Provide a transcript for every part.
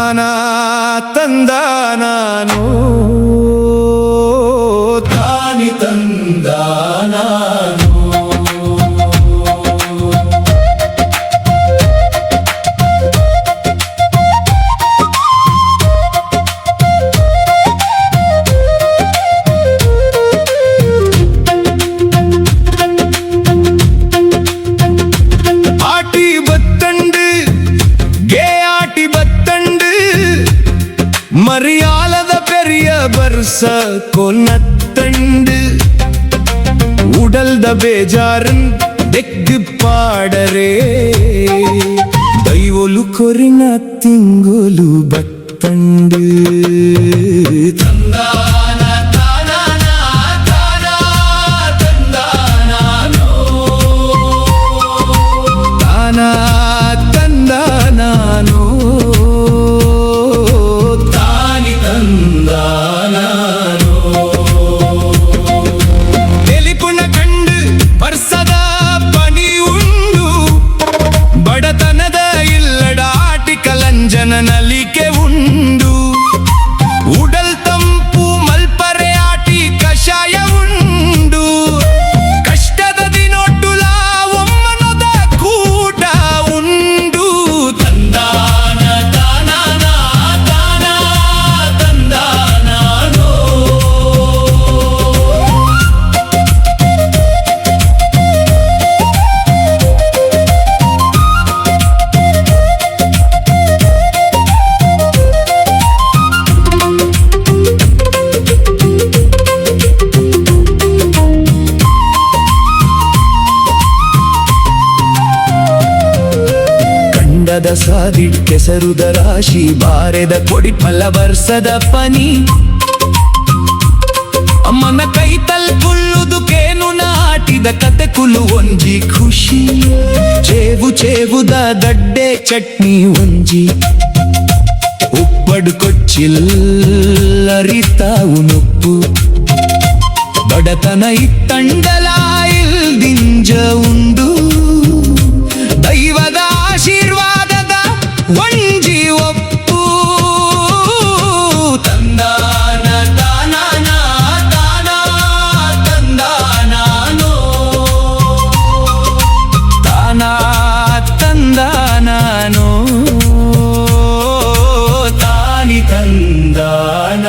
ತಾನ ತಂದ ನಾನು ತಾನಿ ತಂದ ನಾನು மரியாத பெரிய வருஷ கொன்னத்தண்டு உடல்த ಬೇಜಾರನ್ ದೆಗ್ಗು ಪಾಡರೆ ದೈವಲು ಕೊರಿನ ತಿಂಗೋಲು ಬತ್ತಂಡು ತಂದಾನ ತಾನಾನ ತಾನ ತಂದಾನೋ ತಾನ ತಂದಾನೋ ತೆಲಿಪುನ ಕಂಡು ವರ್ಷದ ಪನಿ ಉಂಡು ಬಡತನದ ಇಲ್ಲಡಾಟಿ ಕಲಂಜನ ನಲಿಕೆ ಉಂಡು ಉಡಲ್ ತಂಪು ಮಲ್ಪರೆ ಆಟಿ ಕಷಾಯ ಉಂಡು ಕಷ್ಟದ ದಿನೊಟ್ಟುಲ ಒಮ್ಮನದ ಕೂಟ ಉಂಡು ತಂದಾನ ತಾನಾನ ತಾನ ತಂದಾನೋ ಕಂಡದ ಸಾದಿಟ್ಟೆಸರುದ ರಾಶಿ ಬಾರೆದ ಕೊಡಿ ಫಲ ವರ್ಷದ ಪನಿ ಅಮ್ಮನ ಕೈ ತಲ್ಪುಳ್ಳುದು ಕೇನು ನಾಟಿದ ಕತೆ ಕುಲು ಒಂಜಿ ಖುಷಿ ಚೇವು ಚೇವುದ ದಡ್ಡೆ ಚಟ್ನಿ ಒಂಜಿ ಉಪ್ಪಡು ಕೊಚ್ಚಿಲ್ಲರಿತಾವು ನೊಪ್ಪು ಬಡತನ ಇತ್ತಂಡಲ ಇಲ್ದಿಂಜ ಉಂಡು ದೈವದ ಆಶೀರ್ವಾದದ ಒಂಜಿ ಒಪ್ಪು ತಂದಾನ ತಾನಾನ ತಾನ ತಂದಾನೋ ತಾನ ತಂದಾನೋ ತಾನಿ ತಂದಾನೋ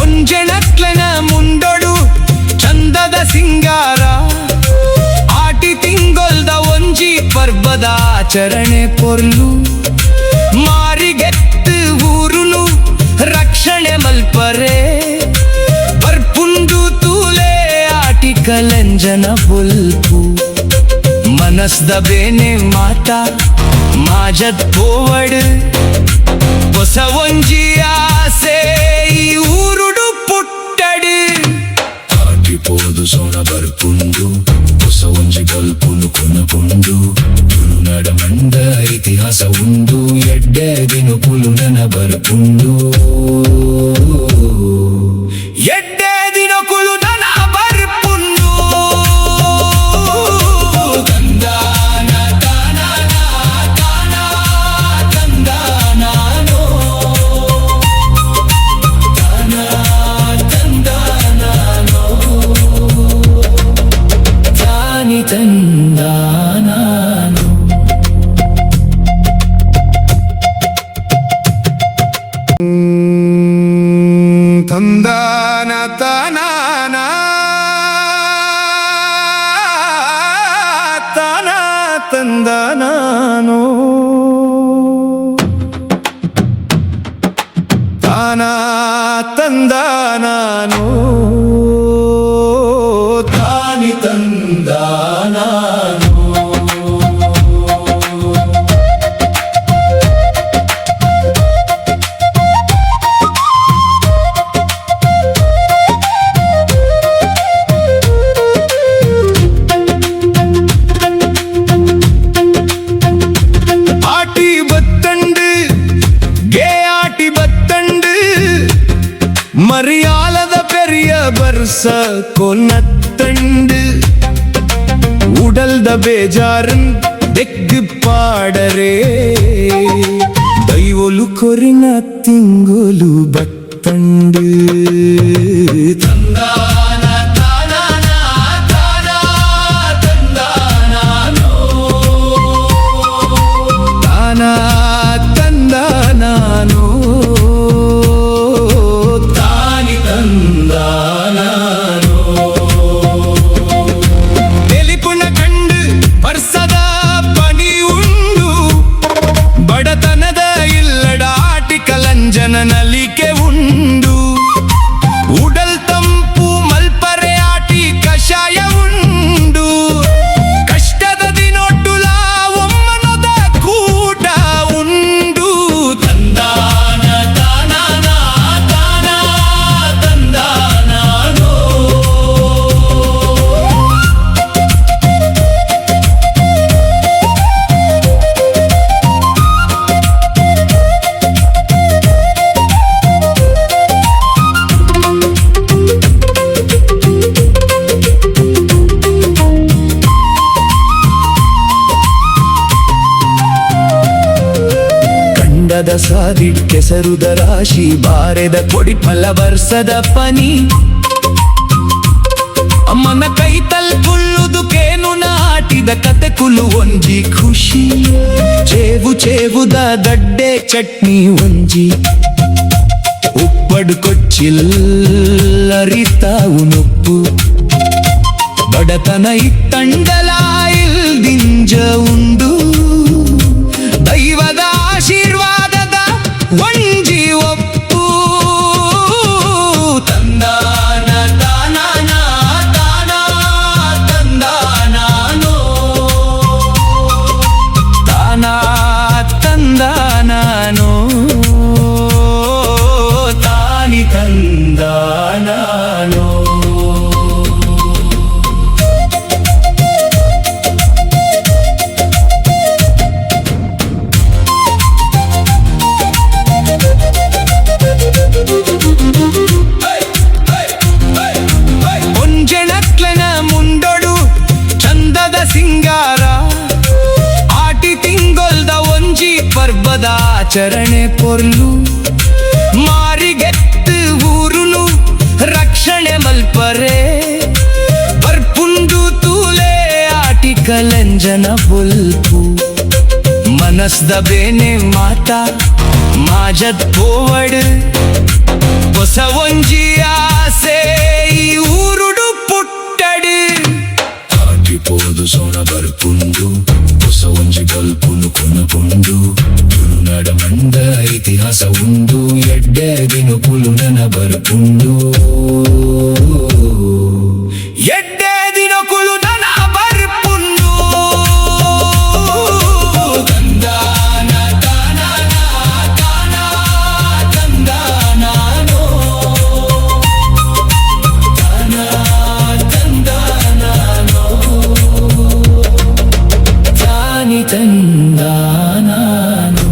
ಒಂಜೆಣಕ್ಲೆನ ಮುಂಡೊಡು ಚಂದದ ಸಿಂಗಾರ ಆಟಿ ತಿಂಗೊಲ್ದ ಒಂಜಿ ಪರ್ಬದ ಆಚರಣೆ ಪೊರ್ಲು ಮಾರಿಗೆತ್ತು ಊರುಲು ರಕ್ಷಣೆ ಮಲ್ಪರೆ ಬರ್ಪುಂಡು ತೂಲೆ ಆಟಿ ಕಲಂಜನ ಬೊಲ್ಪು ಮನಸ್ದ ಬೇನೆ ಮಾತ ಮಾಜದ್ ಪೋವಡು ಹೊಸ ಒಂಜಿ ಆಸೆ ಈ ಊರುಡು ಪುಟ್ಟಡು ಆಟಿಪೋದು ಸೋಣ ಬರ್ಪುಂಡು ಹೊಸ ಒಂಜಿ ಗಲ್ಪುನು ಕೊನಪುಂಡು ತುಳುನಾಡ ಮಂಡ ಇತಿಹಾಸ ಉಂಡು ಎಡ್ಡೆ ದಿನು ಪುಲುನನ ಬರ್ಪುಂಡು ಎಡ್ಡೆ ದಿನ ಕುಲುನನ ಬರ್ಪುಂಡು ತಂದಾನ ತಾನಾನ ತಾನ ತಂದಾನೋ ತಾನ ತಂದಾನೋ ತಾನಿ ತಂದಾನೋ ತಂದಾನ ತಾನಾನ ತಾನ ತಂದಾನೋ ತಾನ ತಂದಾನೋ ತಾನಿ ತಂದಾನೋ கொன்னத்தண்டு உடல்த பேஜாரன் தெக்கு பாடரே దైవోలు కొరిన తింగోలు బట్టండు తందాన తానాన తానా తందానానో తానా తందానానో తాని తందానానో తెలిపున కండు ವರ್ಷದ ಪನಿ ಉಂಡು ಬಡತನದ ಇಲ್ಲಡಾಟಿ ಕಲಂಜನ ನಲಿಕೆ ಉಂಡು ಉಡಲ್ ತಂಪು ಮಲ್ಪರೆ ಆಟಿ ಕಷಾಯ ಉಂಡು ಕಷ್ಟದ ದಿನೊಟ್ಟುಲ ಒಮ್ಮನದ ಕೂಟ ಉಂಡು ತಂದಾನ ತಾನಾನ ತಾನಾ ತಂದಾನಾನೋ ಕಂಡದ ಸಾದಿ ಕೆಸರುದ ರಾಶಿ ಬಾರೆದ ಕೊಡಿ ಫಲ ವರ್ಷದ ಪನಿ ಅಮ್ಮನ ಕೈ ತಲ್ಪುಳ್ಳುದು ಕೇನು ನಾಟಿದ ಕತೆ ಕುಲು ಒಂಜಿ ಖುಷಿ ಚೇವು ಚೇವುದ ದಡ್ಡೆ ಚಟ್ನಿ ಒಂಜಿ ಉಪ್ಪಡು ಕೊಚ್ಚಿಲ್ಲರಿತಾವು ನೊಪ್ಪು ಬಡತನ ಇತ್ತಂಡಲಾಯಿಲ್ ದಿಂಜ ಉಂಡು ದೈವದ ಆಶೀರ್ವಾದದ ಒಂಜಿ ಒಪ್ಪು ತಂದಾನ ತಾನಾನ ತಾನಾ ತಂದಾನಾನೋ ತಾನಾ ತಂದಾನಾನೋ ತಾನಿ ತಂದಾನಾನೋ ಒಂಜೆಣಕ್ಲೆನ ಮುಂಡೊಡು ಚಂದದ ಸಿಂಗಾರ ಆಟಿ ತಿಂಗೊಲ್ದ ಒಂಜಿ ಪರ್ಬದ ಆಚರಣೆ ಪೊರ್ಲು ಮಾರಿಗೆತ್ತು ಊರುಲು ರಕ್ಷಣೆ ಮಲ್ಪರೆ ಬರ್ಪುಂಡು ತೂಲೆ ಆಟಿ ಕಲಂಜನ ಬೊಲ್ಪು ಮನಸ್ದ ಬೇನೆ ಮಾತ ಮಾಜದ್ ಪೋವಡು ಹೊಸ ಒಂಜಿ ಆಸೆ ಈ ಊರುಡು ಪುಟ್ಟಡು ಆಟಿಪೋದು ಸೋಣ ಬರ್ಪುಂಡು ಹೊಸ ಒಂಜಿ ಬಲ್ಪುನು ಕೊನಪುಂಡು ತುಳುನಾಡ ಮಂಡ ಇತಿಹಾಸ ಉಂಡು ಎಡ್ಡೆ ದಿನಪುಲು ನನ ಬರ್ಪುಂಡು ಎಡ್ಡೆ ದಿನಕುಲು ನನ ಬರ್ಪುಂಡು ತಂದಾನ ತಾನಾನ ತಾನಾ ತಂದಾನಾನೋ ತಾನಾ ತಂದಾನಾನೋ ತಾನಿ ತಂದಾನಾನೋ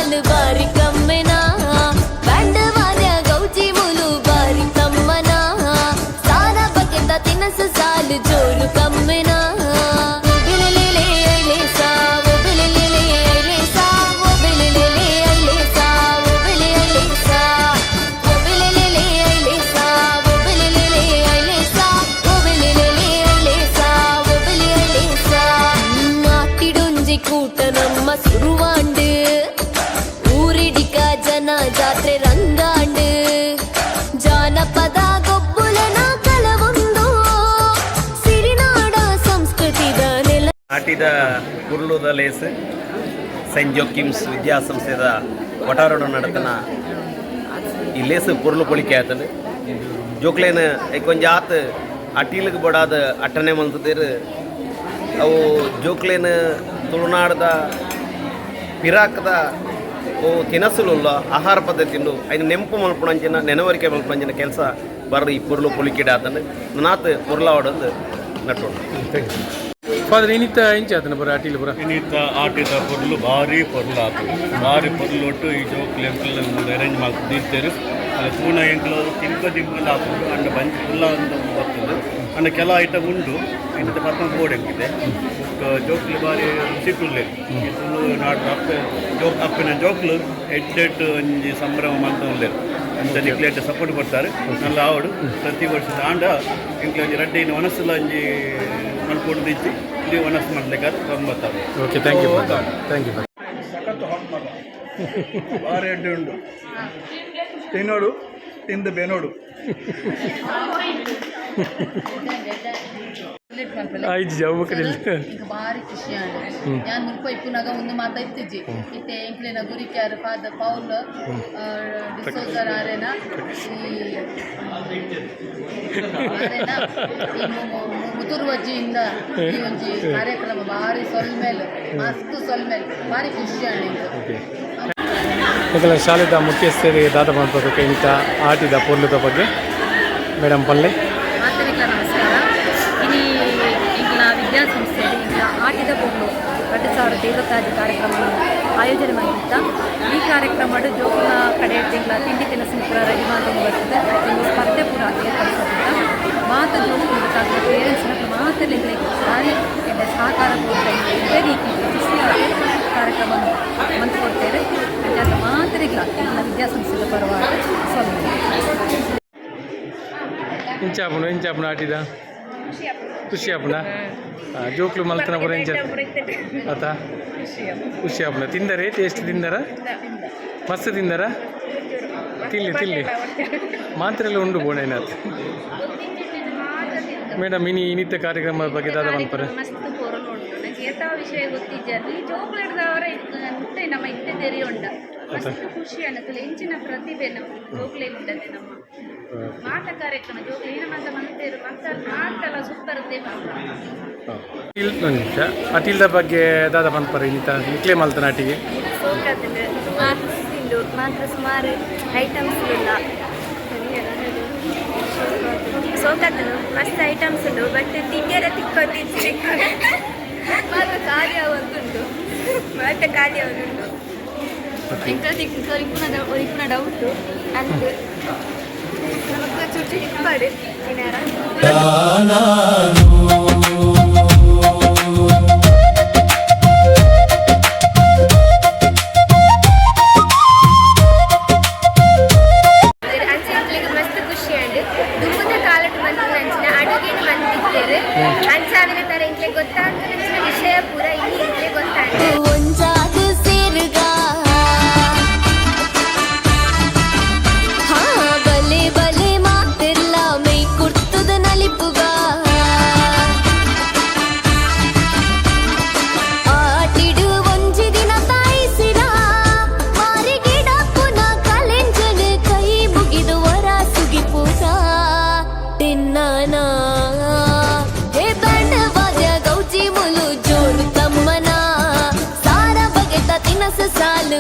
ಸಾಲು ಬಾರಿ ಕಮ್ಮೆನ ಬ್ಯಾಂಡ್ ವಾದ್ಯ ಗೌಜಿ ಮುಲು ಬಾರಿ ಕಮ್ಮನ ಸಾರ ಬಗೆತ ತಿನಸು ಸಾಲು ಜೋರು ಕಮ್ಮೆನ கூட்டனம்ம சுருவாண்டு ಊರಿಡಿಕ ಜನ ಜಾತ್ರೆ ರಂಗಾಂಡು ಜಾನಪದ ಗೊಬ್ಬುಲನ ಕಲವೊಂದು ಸಿರಿನಾಡ ಸಂಸ್ಕೃತಿದ ನೆಲ ನಾಟಿದ ಕುರ್ಲುದ ಲೇಸ್ ಸೈಂಟ್ ಜೋಕಿಮ್ಸ್ ವಿದ್ಯಾಸಂಸ್ಥೆದ ಒಟಾರೋಡ ನಡತನ ಈ ಲೇಸ್ ಪುರ್ಲು ಪೊಳಿಕೆ ಆತದೆ ಜೋಕ್ಲೇನ ಕೊಂಚ ಆತು ಅಟೀಲಿಗೆ ಬಡಾದ ಅಟ್ಟನೆ ಮಲ್ತದೇರು ಅವು ಜೋಕ್ಲೇನ ತುಳುನಾಡದ ಪಿರಾಕದ ಓ ತಿನಸುಲುಲ್ಲ ಆಹಾರ ಪದ್ಧತಿಯನ್ನು ಐದು ನೆಂಪು ಮಲ್ಪುಣಂಚಿನ ನೆನವರಿಕೆ ಮಲ್ಪುಣಂಚಿನ ಕೆಲಸ ಬರ್ರಿ ಈ ಪುರ್ಲು ಪುಲಿಕಿಡ ಆತಂದು ನಾತ್ ಪುರ್ಲಾವಡಂದು ನಟ್ಟೋಣ ಫಾದರ್ ಇನ್ನಿತ್ತ ಇಂಚ ಆತನ ಬರ ಆಟಿಲ್ ಬರ ಇನ್ನಿತ್ತ ಆಟಿದ ಪೊರ್ಲು ಭಾರಿ ಪೊರ್ಲು ಆತು ಭಾರಿ ಪೊರ್ಲು ಒಟ್ಟು ಈ ಜೋಕ್ಲು ಎಂಕ್ಲು ಅರೇಂಜ್ ಮಾಡ್ತಿರ್ತಾರೆ ಅದು ಪೂನ ಎಂಕ್ಲು ತಿನ್ಕ ದಿಂಬಲ್ ಹಾಕೊಂಡು ಅಂಡ ಬಂಚ್ ಫುಲ್ಲ ಅಂತ ಬರ್ತದೆ ಅಂಡ ಕೆಲ ಐಟಮ್ ಉಂಡು ಇಂಥ ಪರ್ಪನ್ ಬೋರ್ಡ್ ಎಂಗಿದೆ ಜೋಕ್ಲು ಭಾರಿ ರುಚಿಕುಲ್ಲೆ ತುಳು ನಾಡು ಅಪ್ಪಿನ ಜೋಕ್ಲು ಎಡ್ಡೆಟ್ ಒಂಜಿ ಸಂಭ್ರಮ ಮಾಡ್ತಾ ಅಂತ ನಿಕ್ಲೇಟ್ ಸಪೋರ್ಟ್ ಕೊಡ್ತಾರೆ നല്ല ಆವಡು ಪ್ರತಿ ವರ್ಷದ ಆಂಡ ಇಂಕ್ಲ ರಡ್ಡಿನ ಮನಸ್ಸುಲ ಒಂಜಿ ಮಲ್ಕೊಂಡು ದಿಚ್ಚಿ ಇಲ್ಲಿ ಮನಸ್ಸು ಮಾಡ್ಲಿಕ್ಕೆ ತೊಂಬತ್ತಾರೆ. Okay thank you thank you ಸಖತ್ತು ಹಾಟ್ ಮಗ ಭಾರಿ ಅಡ್ಡಿ ಉಂಟು ತಿನ್ನೋಡು ತಿಂದು ಬೆನೋಡು ಐದು ಜಾವಕರಿಲ್ಲ ಭಾರಿ ಖುಷಿಯಾಗಿ ഞാൻ മുൻപ് ഇപ്പുനക ഒന്ന് മാതായിത്തിജി ഇത്തെ എങ്കിലിന ഗുരിക്കാർ ഫാദർ പൗൽ ഡിസോസർ ആരെന ಈ ಮುತುರ್ವಜ್ಜಿಯಿಂದ ಈ ಒಂಜಿ ಕಾರ್ಯಕ್ರಮ ಭಾರಿ ಸೊಲ್ಮೇಲೆ ಮಸ್ತ್ ಸೊಲ್ಮೇಲೆ ಭಾರಿ ಖುಷಿಯಾಗಿ ಈಗಲ ಶಾಲೆದ ಮುಖ್ಯಸ್ಥರಿಗೆ ದಾದ ಮಾಡ್ಕೋಬೇಕು ಇಂಥ ಆಟಿದ ಪೊರ್ಲುದ ಬಗ್ಗೆ ಮೇಡಮ್ ಪಲ್ಲೆ ಮಾತರಿಕ ನಮಸ್ಕಾರ ಇನಿ ಇಂಗ್ಲ ವಿದ್ಯಾಸಂಸ್ಥೆಯಲ್ಲಿ ಇಂಗ್ಲ ಆಟಿದ ಪೊರ್ಲು 2025 ಕಾರ್ಯಕ್ರಮವನ್ನು ಆಯೋಜನೆ ಮಾಡಿದ್ದ ಈ ಕಾರ್ಯಕ್ರಮ ಜೋಕುಲ ಕಡೆ ತಿಂಗಳ ತಿಂಡಿ ತಿನಿಸಿನ ಪೂರ ರೆಡಿ ಮಾಡ್ಕೊಂಡು ಬರ್ತದೆ ಒಂದು ಸ್ಪರ್ಧೆ ಪೂರ ಏರ್ಪಡಿಸೋದ್ರಿಂದ ಮಾತು ಜೋಕುಲ ಗೊತ್ತಾಗುವ ಪೇರೆಂಟ್ಸ್ನ ಮಾತಲ್ಲಿ ಭಾರಿ ಸಹಕಾರ ಕೊಡ್ತೇವೆ ಇದೇ ರೀತಿ ಖುಷಿಯಾಗಿ ಕಾರ್ಯಕ್ರಮವನ್ನು ಮಂತ್ಕೊಡ್ತೇವೆ ವಿದ್ಯಾಸ ಮಾತರಿಗಳ ಇಂಗ್ಲ ವಿದ್ಯಾಸಂಸ್ಥೆಯ ಪರವಾಗಿ ಸ್ವಲ್ಪ ಇಂಚಾಪುನ ಆಟಿದ ಖುಷಿ ಆಪುನ ಜೋಕ್ಲು ಮಲ್ತನ ಪುರ ಇಂಚ ಆತ ಖುಷಿ ಆಪುನ ತಿಂದರೆ ಟೇಸ್ಟ್ ತಿಂದರ ಮಸ್ತ್ ತಿಂದರ ತಿನ್ಲಿ ಮಾತ್ರೆಲ್ಲ ಉಂಡು ಬೋಣೇನಾತ್ ಮೇಡಮ್ ಇನ್ನಿತ್ತ ಕಾರ್ಯಕ್ರಮದ ಬಗ್ಗೆ ದಾದ ಮಲ್ಪರೆ ಮಸ್ತ್ ಪೊರಲು ಉಂಟು ನನಗೆ ಏತಾ ವಿಷಯ ಗೊತ್ತಿಜ್ಜಾರು ಈ ಜೋಕ್ಲೆಡ್ದವರ ಮುಟ್ಟೆ ನಮ್ಮ ಇತ್ತೆ ತೆರಿ ಉಂಡ ಮಸ್ತ್ ಖುಷಿ ಅನ್ನತ್ತಲ್ಲ ಹೆಂಚಿನ ಪ್ರತಿಭೆ ನಮ್ಮ ಜೋಕ್ಲೆ ಉಂಡದೆ ನಮ್ಮ ಮಾತ ಕಾರ್ಯಕ್ರಮ ಜೋಕ್ಲೆ ಏನು ಮಾತ ಮಲ್ತೇರು ಮಾತೆಲ್ಲ ಸೂಪರ್ ಅಟಿಲ್ದ ಬಗ್ಗೆ ದಾದ ಮಲ್ಪರೆ ಇನ್ನಿತ ನಿಕ್ಲೆ ಮಲ್ತ ನಾಟಿಗೆ ತಿಂದು ಮಾತ್ರ ಸುಮಾರು ಐಟಮ್ಸ್ ಇಲ್ಲ ಸೋಕತ್ತನು ಮಸ್ತ್ ಐಟಮ್ಸ್ ಉಂಟು ಬಟ್ ತಿಂಡಿಯರ ತಿಕ್ಕೊತ್ತಿದ್ವಿ ಮಾತ್ರ ಖಾಲಿ ಆಗುಂಟು ಮತ್ತೆ ಖಾಲಿ ಆಗುಂಟು ಇಪ್ಪುನ ಡೌಟು ಅಂದು ನಮಗೆ ಚುಚ್ಚು ಇಪ್ಪಾಡು ಏನಾರ ಮಸ್ತ್ ಖುಷಿಯಂಡು ದುಮ್ಮದ ಕಾಲಟ್ಟು ಬಂದು ಅಂಚಿನ ಅಡುಗೆನ ಬಂದಿದ್ದೇವೆ ಅಂಚಾವಿನ ತರ ಇಂಕ್ಲೆ ಗೊತ್ತಾಗ್ತದೆ ವಿಷಯ ಪೂರ ಇಲ್ಲಿ ಇಂಕ್ಲೆ ಗೊತ್ತಾಗ್ತದೆ ಒಂಜಾಗ ಸೇರುಗ ಹಾ ಬಲೆ ಬಲೆ ಮಾತಿರ್ಲ ಮೈ ಕುರ್ತದ ನಲಿಪುಗ ಆಟಿಡು ಒಂಜಿ ದಿನ ತಾಯಿಸಿರ ಮಾರಿ ಗಿಡ ಪುನ ಕಲೆಂಜನ ಕೈ ಮುಗಿದು ವರ ಸುಗಿ ಪೂಗ ತಿನ್ನಾನ ಹೇ ಬ್ಯಾಂಡ್ ವಾದ್ಯ ಗೌಜಿ ಮುಲು ಜೋರು ತಮ್ಮನ ಸಾರ ಬಗೆತ ತಿನಸ ಸಾಲು